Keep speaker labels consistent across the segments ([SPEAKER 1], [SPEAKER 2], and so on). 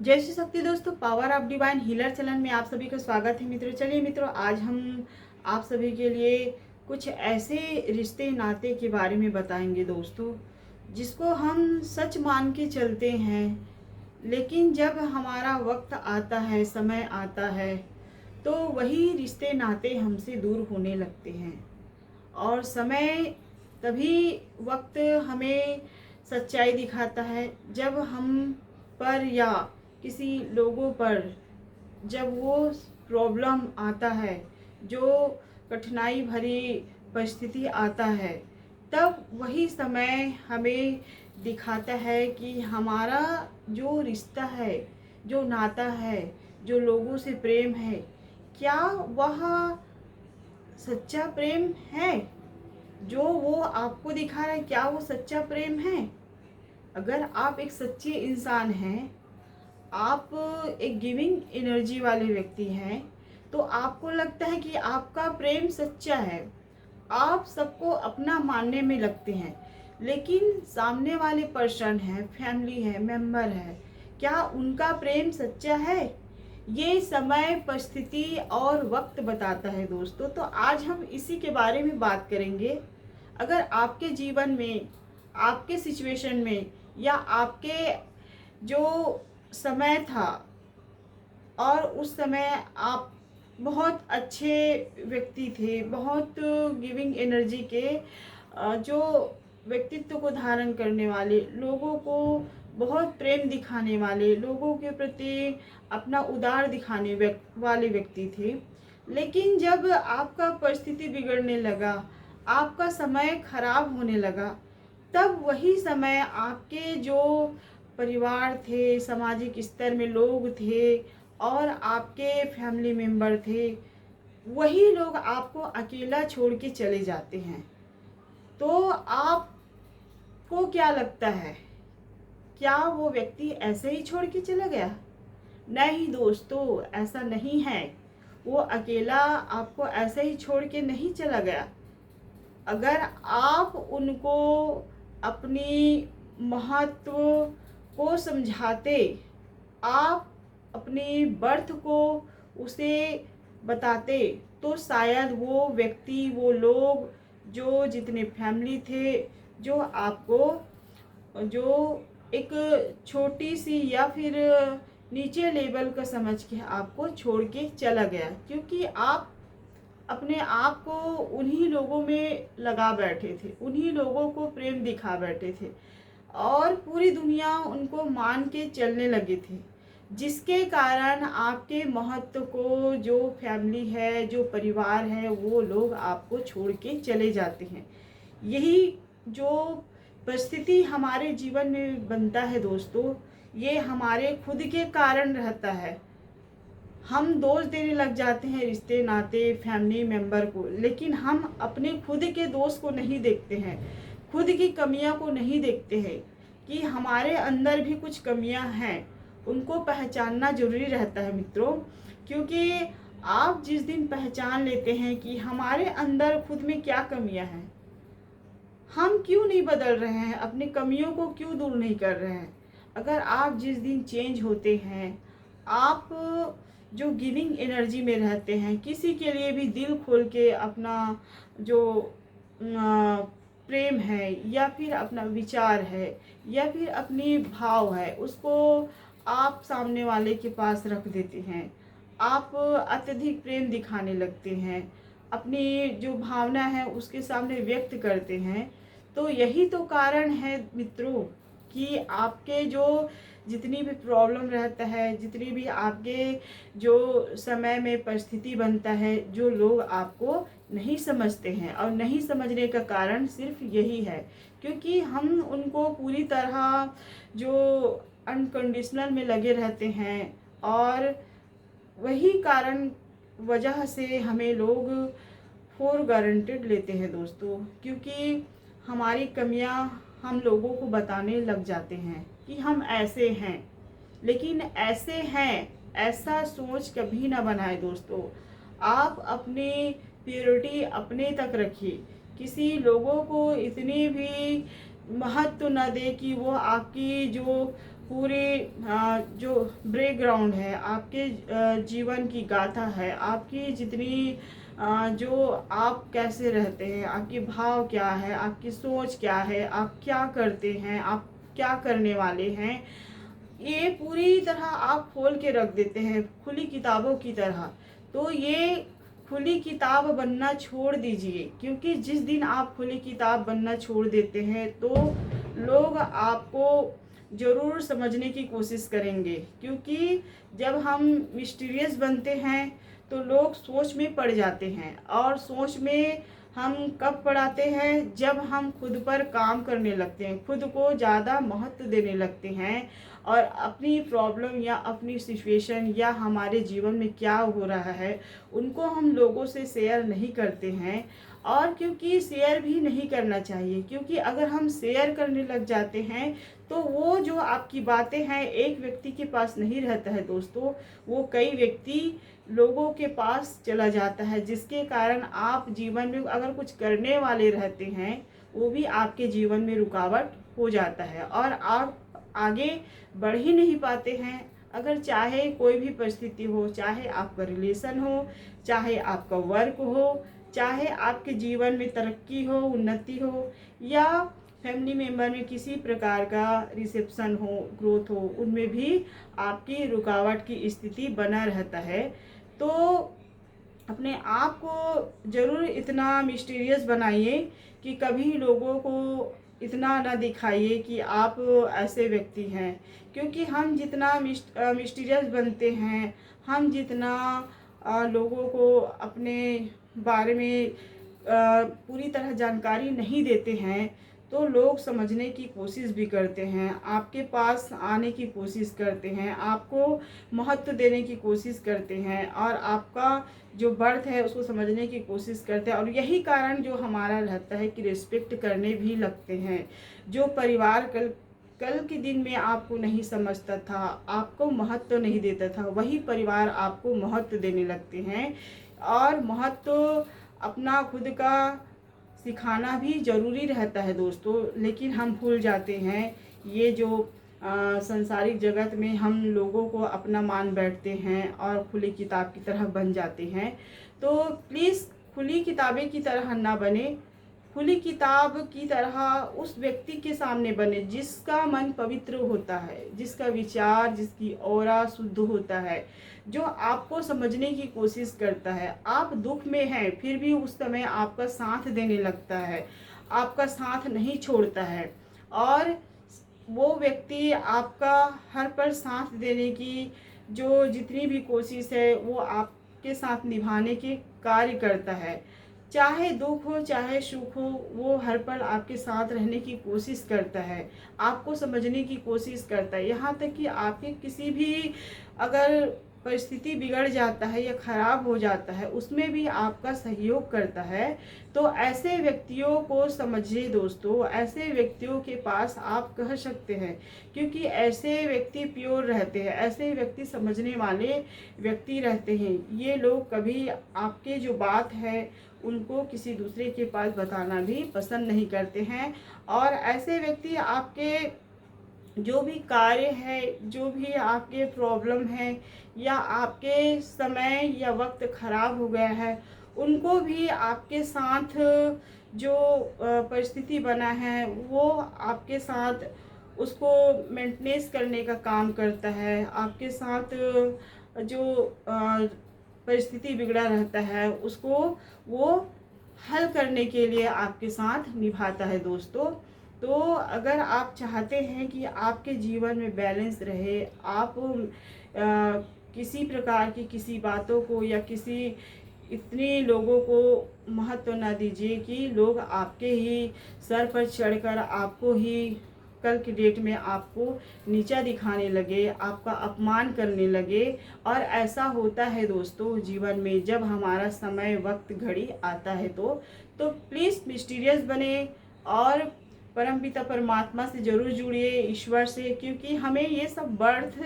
[SPEAKER 1] जय श्री शक्ति दोस्तों, power of divine healer channel में आप सभी का स्वागत है मित्रों। चलिए मित्रों, आज हम आप सभी के लिए कुछ ऐसे रिश्ते नाते के बारे में बताएंगे दोस्तों, जिसको हम सच मान के चलते हैं, लेकिन जब हमारा वक्त आता है, समय आता है, तो वही रिश्ते नाते हमसे दूर होने लगते हैं। और समय तभी वक्त हमें सच्चाई दिखाता है, जब हम पर या किसी लोगों पर जब वो प्रॉब्लम आता है, जो कठिनाई भरी परिस्थिति आता है, तब वही समय हमें दिखाता है कि हमारा जो रिश्ता है, जो नाता है, जो लोगों से प्रेम है, क्या वह सच्चा प्रेम है। जो वो आपको दिखा रहा है, क्या वो सच्चा प्रेम है। अगर आप एक सच्चे इंसान हैं, आप एक गिविंग एनर्जी वाले व्यक्ति हैं, तो आपको लगता है कि आपका प्रेम सच्चा है, आप सबको अपना मानने में लगते हैं। लेकिन सामने वाले पर्सन है, फैमिली है, मेंबर है, क्या उनका प्रेम सच्चा है। ये समय, परिस्थिति और वक्त बताता है दोस्तों। तो आज हम इसी के बारे में बात करेंगे। अगर आपके जीवन में, आपके सिचुएशन में, या आपके जो समय था और उस समय आप बहुत अच्छे व्यक्ति थे, बहुत गिविंग एनर्जी के, जो व्यक्तित्व को धारण करने वाले, लोगों को बहुत प्रेम दिखाने वाले, लोगों के प्रति अपना उदार दिखाने वाले व्यक्ति थे। लेकिन जब आपका परिस्थिति बिगड़ने लगा, आपका समय खराब होने लगा, तब वही समय आपके जो परिवार थे, सामाजिक स्तर में लोग थे और आपके फैमिली मेंबर थे, वही लोग आपको अकेला छोड़ के चले जाते हैं। तो आपको क्या लगता है, क्या वो व्यक्ति ऐसे ही छोड़ के चला गया? नहीं दोस्तों, ऐसा नहीं है। वो अकेला आपको ऐसे ही छोड़ के नहीं चला गया। अगर आप उनको अपनी महत्व को समझाते, आप अपनी बर्थ को उसे बताते, तो शायद वो व्यक्ति, वो लोग, जो जितने फैमिली थे, जो आपको जो एक छोटी सी या फिर नीचे लेवल का समझ के आपको छोड़ के चला गया, क्योंकि आप अपने आप को उन्हीं लोगों में लगा बैठे थे, उन्हीं लोगों को प्रेम दिखा बैठे थे और पूरी दुनिया उनको मान के चलने लगे थे, जिसके कारण आपके महत्व को, जो फैमिली है, जो परिवार है, वो लोग आपको छोड़ के चले जाते हैं। यही जो परिस्थिति हमारे जीवन में बनता है दोस्तों, ये हमारे खुद के कारण रहता है। हम दोष देने लग जाते हैं रिश्ते नाते, फैमिली मेंबर को, लेकिन हम अपने खुद के दोष को नहीं देखते हैं, खुद की कमियां को नहीं देखते हैं कि हमारे अंदर भी कुछ कमियां हैं। उनको पहचानना जरूरी रहता है मित्रों, क्योंकि आप जिस दिन पहचान लेते हैं कि हमारे अंदर खुद में क्या कमियां हैं, हम क्यों नहीं बदल रहे हैं, अपनी कमियों को क्यों दूर नहीं कर रहे हैं, अगर आप जिस दिन चेंज होते हैं, आप जो गिविंग एनर्जी में रहते हैं, किसी के लिए भी दिल खोल के अपना जो प्रेम है, या फिर अपना विचार है, या फिर अपनी भाव है, उसको आप सामने वाले के पास रख देते हैं, आप अत्यधिक प्रेम दिखाने लगते हैं, अपनी जो भावना है उसके सामने व्यक्त करते हैं, तो यही तो कारण है मित्रों कि आपके जो जितनी भी प्रॉब्लम रहता है, जितनी भी आपके जो समय में परिस्थिति बनता है, जो लोग आपको नहीं समझते हैं, और नहीं समझने का कारण सिर्फ यही है क्योंकि हम उनको पूरी तरह जो अनकंडीशनल में लगे रहते हैं, और वही कारण वजह से हमें लोग फॉर गारंटेड लेते हैं दोस्तों, क्योंकि हमारी कमियां हम लोगों को बताने लग जाते हैं कि हम ऐसे हैं। लेकिन ऐसे हैं, ऐसा सोच कभी ना बनाए दोस्तों। आप अपनी प्योरिटी अपने तक रखिए, किसी लोगों को इतनी भी महत्व न दे कि वो आपकी जो पूरे जो बैकग्राउंड है, आपके जीवन की गाथा है, आपकी जितनी जो आप कैसे रहते हैं, आपके भाव क्या है, आपकी सोच क्या है, आप क्या करते हैं, आप क्या करने वाले हैं, ये पूरी तरह आप खोल के रख देते हैं खुली किताबों की तरह। तो ये खुली किताब बनना छोड़ दीजिए, क्योंकि जिस दिन आप खुली किताब बनना छोड़ देते हैं तो लोग आपको ज़रूर समझने की कोशिश करेंगे। क्योंकि जब हम मिस्टीरियस बनते हैं तो लोग सोच में पड़ जाते हैं, और सोच में हम कब पढ़ाते हैं, जब हम खुद पर काम करने लगते हैं, खुद को ज़्यादा महत्व देने लगते हैं, और अपनी प्रॉब्लम या अपनी सिचुएशन या हमारे जीवन में क्या हो रहा है उनको हम लोगों से शेयर नहीं करते हैं। और क्योंकि शेयर भी नहीं करना चाहिए, क्योंकि अगर हम शेयर करने लग जाते हैं तो वो जो आपकी बातें हैं एक व्यक्ति के पास नहीं रहता है दोस्तों, वो कई व्यक्ति लोगों के पास चला जाता है, जिसके कारण आप जीवन में अगर कुछ करने वाले रहते हैं वो भी आपके जीवन में रुकावट हो जाता है, और आप आगे बढ़ ही नहीं पाते हैं। अगर चाहे कोई भी परिस्थिति हो, चाहे आपका रिलेशन हो, चाहे आपका वर्क हो, चाहे आपके जीवन में तरक्की हो, उन्नति हो, या फैमिली मेम्बर में किसी प्रकार का रिसेप्शन हो, ग्रोथ हो, उनमें भी आपकी रुकावट की स्थिति बना रहता है। तो अपने आप को ज़रूर इतना मिस्टीरियस बनाइए कि कभी लोगों को इतना ना दिखाइए कि आप ऐसे व्यक्ति हैं। क्योंकि हम जितना मिस्टीरियस बनते हैं, हम जितना लोगों को अपने बारे में पूरी तरह जानकारी नहीं देते हैं, तो लोग समझने की कोशिश भी करते हैं, आपके पास आने की कोशिश करते हैं, आपको महत्व देने की कोशिश करते हैं, और आपका जो बर्थ है उसको समझने की कोशिश करते हैं। और यही कारण जो हमारा रहता है कि रिस्पेक्ट करने भी लगते हैं। जो परिवार कल के दिन में आपको नहीं समझता था, आपको महत्व नहीं देता था, वही परिवार आपको महत्व देने लगते हैं। और महत्व अपना खुद का सिखाना भी ज़रूरी रहता है दोस्तों, लेकिन हम भूल जाते हैं। ये जो संसारिक जगत में हम लोगों को अपना मान बैठते हैं और खुली किताब की तरह बन जाते हैं। तो प्लीज़ खुली किताबें की तरह ना बने, खुली किताब की तरह उस व्यक्ति के सामने बने जिसका मन पवित्र होता है, जिसका विचार, जिसकी ऑरा शुद्ध होता है, जो आपको समझने की कोशिश करता है। आप दुख में हैं फिर भी उस समय आपका साथ देने लगता है, आपका साथ नहीं छोड़ता है, और वो व्यक्ति आपका हर पर साथ देने की जो जितनी भी कोशिश है वो आपके साथ निभाने के कार्य करता है। चाहे दुख हो चाहे सुख हो, वो हर पल आपके साथ रहने की कोशिश करता है, आपको समझने की कोशिश करता है। यहाँ तक कि आपके किसी भी अगर परिस्थिति बिगड़ जाता है या ख़राब हो जाता है, उसमें भी आपका सहयोग करता है। तो ऐसे व्यक्तियों को समझिए दोस्तों, ऐसे व्यक्तियों के पास आप कह सकते हैं, क्योंकि ऐसे व्यक्ति प्योर रहते हैं, ऐसे व्यक्ति समझने वाले व्यक्ति रहते हैं। ये लोग कभी आपके जो बात है उनको किसी दूसरे के पास बताना भी पसंद नहीं करते हैं। और ऐसे व्यक्ति आपके जो भी कार्य है, जो भी आपके प्रॉब्लम है, या आपके समय या वक्त ख़राब हो गया है, उनको भी आपके साथ जो परिस्थिति बना है वो आपके साथ उसको मेंटेनेंस करने का काम करता है। आपके साथ जो परिस्थिति बिगड़ा रहता है उसको वो हल करने के लिए आपके साथ निभाता है दोस्तों। तो अगर आप चाहते हैं कि आपके जीवन में बैलेंस रहे, आप किसी प्रकार की किसी बातों को या किसी इतने लोगों को महत्व ना दीजिए कि लोग आपके ही सर पर चढ़कर आपको ही कल की डेट में आपको नीचा दिखाने लगे, आपका अपमान करने लगे। और ऐसा होता है दोस्तों जीवन में, जब हमारा समय वक्त घड़ी आता है तो प्लीज़ मिस्टीरियस बने और परमपिता परमात्मा से ज़रूर जुड़िए, ईश्वर से। क्योंकि हमें ये सब बर्थ,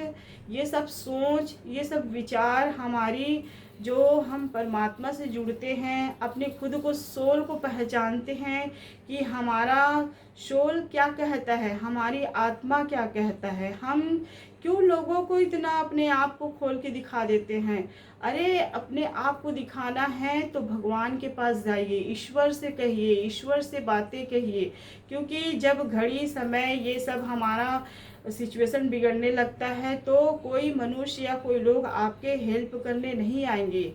[SPEAKER 1] ये सब सोच, ये सब विचार हमारी जो हम परमात्मा से जुड़ते हैं, अपने खुद को, सोल को पहचानते हैं कि हमारा सोल क्या कहता है, हमारी आत्मा क्या कहता है, हम क्यों लोगों को इतना अपने आप को खोल के दिखा देते हैं। अरे अपने आप को दिखाना है तो भगवान के पास जाइए, ईश्वर से कहिए, ईश्वर से बातें कहिए। क्योंकि जब घड़ी समय ये सब हमारा सिचुएशन बिगड़ने लगता है तो कोई मनुष्य या कोई लोग आपके हेल्प करने नहीं आएंगे।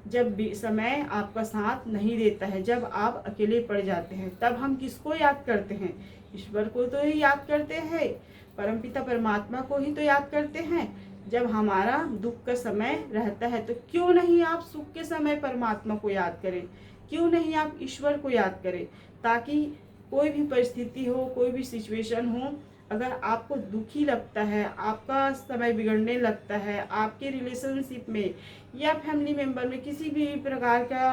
[SPEAKER 1] जब भी समय आपका साथ नहीं देता है, जब आप अकेले पड़ जाते हैं, तब हम किसको याद करते हैं? ईश्वर को तो ही याद करते हैं, परमपिता परमात्मा को ही तो याद करते हैं। जब हमारा दुख का समय रहता है तो क्यों नहीं आप सुख के समय परमात्मा को याद करें, क्यों नहीं आप ईश्वर को याद करें, ताकि कोई भी परिस्थिति हो, कोई भी सिचुएशन हो, अगर आपको दुखी लगता है, आपका समय बिगड़ने लगता है, आपके रिलेशनशिप में या फैमिली मेम्बर में किसी भी प्रकार का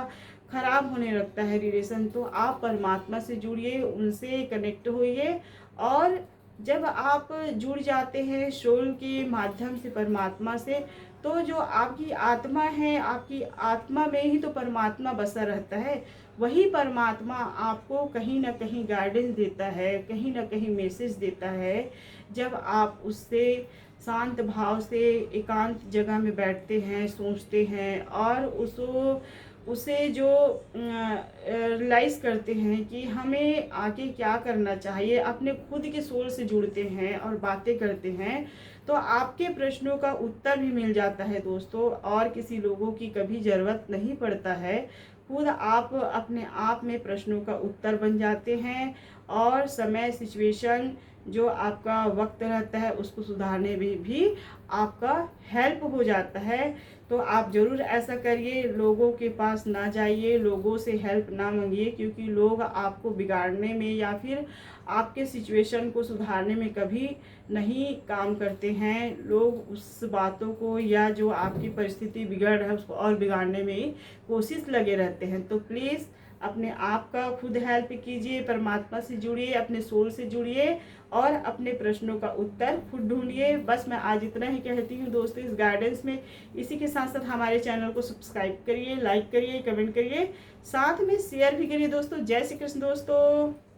[SPEAKER 1] खराब होने लगता है रिलेशन, तो आप परमात्मा से जुड़िए, उनसे कनेक्ट होइए। और जब आप जुड़ जाते हैं सोल के माध्यम से परमात्मा से, तो जो आपकी आत्मा है, आपकी आत्मा में ही तो परमात्मा बसा रहता है। वही परमात्मा आपको कहीं ना कहीं गाइडेंस देता है, कहीं ना कहीं मैसेज देता है। जब आप उससे शांत भाव से एकांत जगह में बैठते हैं, सोचते हैं और उसे जो रियलाइज़ करते हैं कि हमें आगे क्या करना चाहिए, अपने खुद के सोल से जुड़ते हैं और बातें करते हैं, तो आपके प्रश्नों का उत्तर भी मिल जाता है दोस्तों। और किसी लोगों की कभी ज़रूरत नहीं पड़ता है, खुद आप अपने आप में प्रश्नों का उत्तर बन जाते हैं। और समय, सिचुएशन, जो आपका वक्त रहता है उसको सुधारने में भी आपका हेल्प हो जाता है। तो आप ज़रूर ऐसा करिए, लोगों के पास ना जाइए, लोगों से हेल्प ना मांगिए, क्योंकि लोग आपको बिगाड़ने में या फिर आपके सिचुएशन को सुधारने में कभी नहीं काम करते हैं। लोग उस बातों को या जो आपकी परिस्थिति बिगड़ रहा है उसको और बिगाड़ने में ही कोशिश लगे रहते हैं। तो प्लीज़ अपने आप का खुद हेल्प कीजिए, परमात्मा से जुड़िए, अपने सोल से जुड़िए और अपने प्रश्नों का उत्तर खुद ढूंढिए। बस मैं आज इतना ही कहती हूँ दोस्तों इस गाइडेंस में। इसी के साथ साथ हमारे चैनल को सब्सक्राइब करिए, लाइक करिए, कमेंट करिए, साथ में शेयर भी करिए दोस्तों। जय श्री कृष्ण दोस्तों।